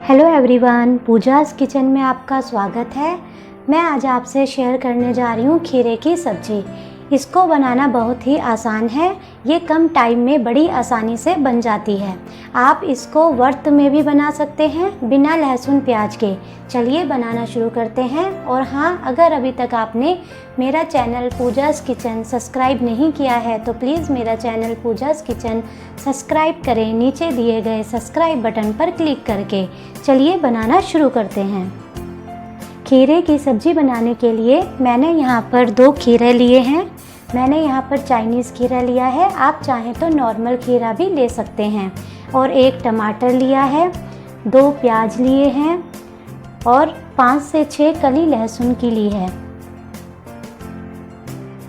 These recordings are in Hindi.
हेलो एवरीवन, पूजाज़ किचन में आपका स्वागत है। मैं आज आपसे शेयर करने जा रही हूँ खीरे की सब्ज़ी। इसको बनाना बहुत ही आसान है। ये कम टाइम में बड़ी आसानी से बन जाती है। आप इसको व्रत में भी बना सकते हैं बिना लहसुन प्याज के। चलिए बनाना शुरू करते हैं। और हाँ, अगर अभी तक आपने मेरा चैनल पूजाज़ किचन सब्सक्राइब नहीं किया है तो प्लीज़ मेरा चैनल पूजाज़ किचन सब्सक्राइब करें नीचे दिए गए सब्सक्राइब बटन पर क्लिक करके। चलिए बनाना शुरू करते हैं। खीरे की सब्ज़ी बनाने के लिए मैंने यहाँ पर 2 खीरे लिए हैं। मैंने यहाँ पर चाइनीज़ खीरा लिया है, आप चाहें तो नॉर्मल खीरा भी ले सकते हैं। और 1 टमाटर लिया है, 2 प्याज लिए हैं और 5 से 6 कली लहसुन की ली है।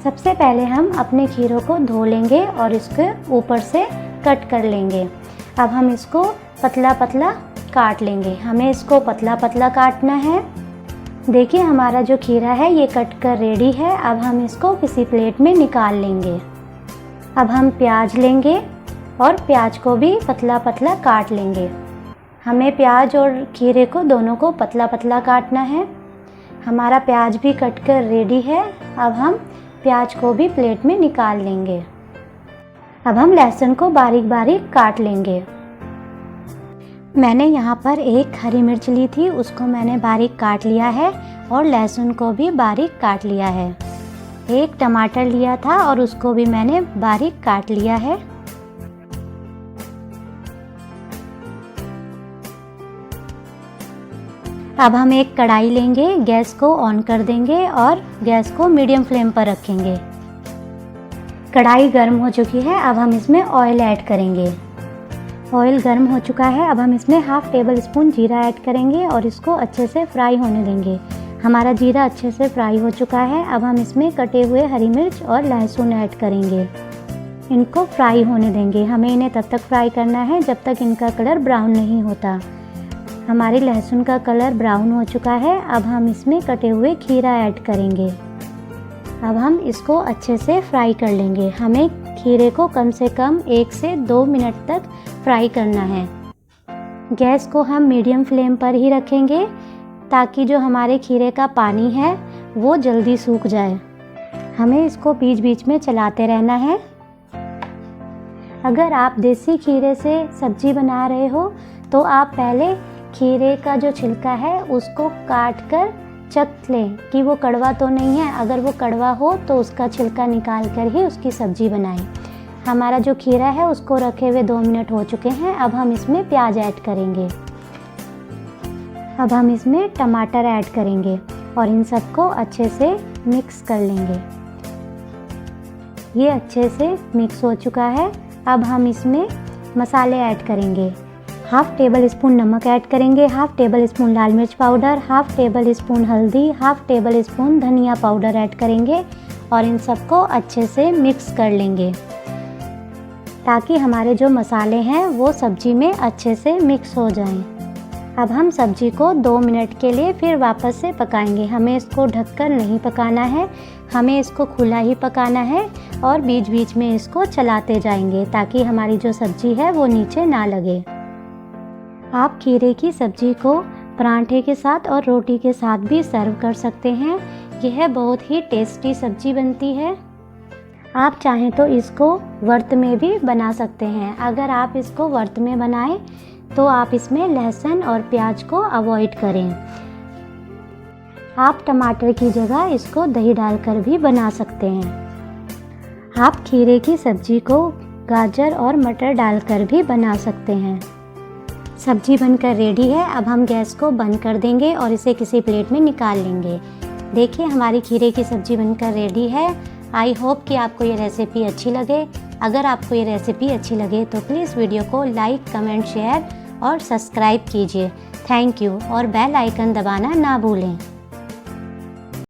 सबसे पहले हम अपने खीरों को धो लेंगे और इसके ऊपर से कट कर लेंगे। अब हम इसको पतला पतला काट लेंगे। हमें इसको पतला पतला काटना है। देखिए हमारा जो खीरा है ये कट कर रेडी है। अब हम इसको किसी प्लेट में निकाल लेंगे। अब हम प्याज लेंगे और प्याज को भी पतला पतला काट लेंगे। हमें प्याज और खीरे को दोनों को पतला पतला काटना है। हमारा प्याज भी कट कर रेडी है। अब हम प्याज को भी प्लेट में निकाल लेंगे। अब हम लहसुन को बारीक बारीक काट लेंगे। मैंने यहाँ पर 1 हरी मिर्च ली थी, उसको मैंने बारीक काट लिया है और लहसुन को भी बारीक काट लिया है। 1 टमाटर लिया था और उसको भी मैंने बारीक काट लिया है। अब हम एक कढ़ाई लेंगे, गैस को ऑन कर देंगे और गैस को मीडियम फ्लेम पर रखेंगे। कढ़ाई गर्म हो चुकी है। अब हम इसमें ऑयल ऐड करेंगे। ऑयल गर्म हो चुका है। अब हम इसमें 1/2 टेबल स्पून जीरा ऐड करेंगे और इसको अच्छे से फ्राई होने देंगे। हमारा जीरा अच्छे से फ्राई हो चुका है। अब हम इसमें कटे हुए हरी मिर्च और लहसुन ऐड करेंगे। इनको फ्राई होने देंगे। हमें इन्हें तब तक फ्राई करना है जब तक इनका कलर ब्राउन नहीं होता। हमारी लहसुन का कलर ब्राउन हो चुका है। अब हम इसमें कटे हुए खीरा ऐड करेंगे। अब हम इसको अच्छे से फ्राई कर लेंगे। हमें खीरे को कम से कम 1 से 2 मिनट तक फ्राई करना है। गैस को हम मीडियम फ्लेम पर ही रखेंगे ताकि जो हमारे खीरे का पानी है वो जल्दी सूख जाए। हमें इसको बीच बीच में चलाते रहना है। अगर आप देसी खीरे से सब्जी बना रहे हो तो आप पहले खीरे का जो छिलका है उसको काट कर चख लें कि वो कड़वा तो नहीं है। अगर वो कड़वा हो तो उसका छिलका निकाल कर ही उसकी सब्ज़ी बनाएं। हमारा जो खीरा है उसको रखे हुए 2 मिनट हो चुके हैं। अब हम इसमें प्याज ऐड करेंगे। अब हम इसमें टमाटर ऐड करेंगे और इन सबको अच्छे से मिक्स कर लेंगे। ये अच्छे से मिक्स हो चुका है। अब हम इसमें मसाले ऐड करेंगे। 1/2 टेबल स्पून नमक ऐड करेंगे, 1/2 टेबल स्पून लाल मिर्च पाउडर, 1/2 टेबल स्पून हल्दी, 1/2 टेबल स्पून धनिया पाउडर ऐड करेंगे और इन सबको अच्छे से मिक्स कर लेंगे ताकि हमारे जो मसाले हैं वो सब्जी में अच्छे से मिक्स हो जाएं। अब हम सब्जी को 2 मिनट के लिए फिर वापस से पकाएंगे। हमें इसको ढककर नहीं पकाना है, हमें इसको खुला ही पकाना है और बीच बीच में इसको चलाते जाएंगे ताकि हमारी जो सब्जी है वो नीचे ना लगे। आप खीरे की सब्जी को पराठे के साथ और रोटी के साथ भी सर्व कर सकते हैं। यह बहुत ही टेस्टी सब्जी बनती है। आप चाहें तो इसको व्रत में भी बना सकते हैं। अगर आप इसको व्रत में बनाएं तो आप इसमें लहसुन और प्याज को अवॉइड करें। आप टमाटर की जगह इसको दही डालकर भी बना सकते हैं। आप खीरे की सब्जी को गाजर और मटर डालकर भी बना सकते हैं। सब्जी बनकर रेडी है। अब हम गैस को बंद कर देंगे और इसे किसी प्लेट में निकाल लेंगे। देखिए हमारी खीरे की सब्जी बनकर रेडी है। आई होप कि आपको ये रेसिपी अच्छी लगे। अगर आपको ये रेसिपी अच्छी लगे तो प्लीज़ वीडियो को लाइक, कमेंट, शेयर और सब्सक्राइब कीजिए। थैंक यू और बेल आइकन दबाना ना भूलें।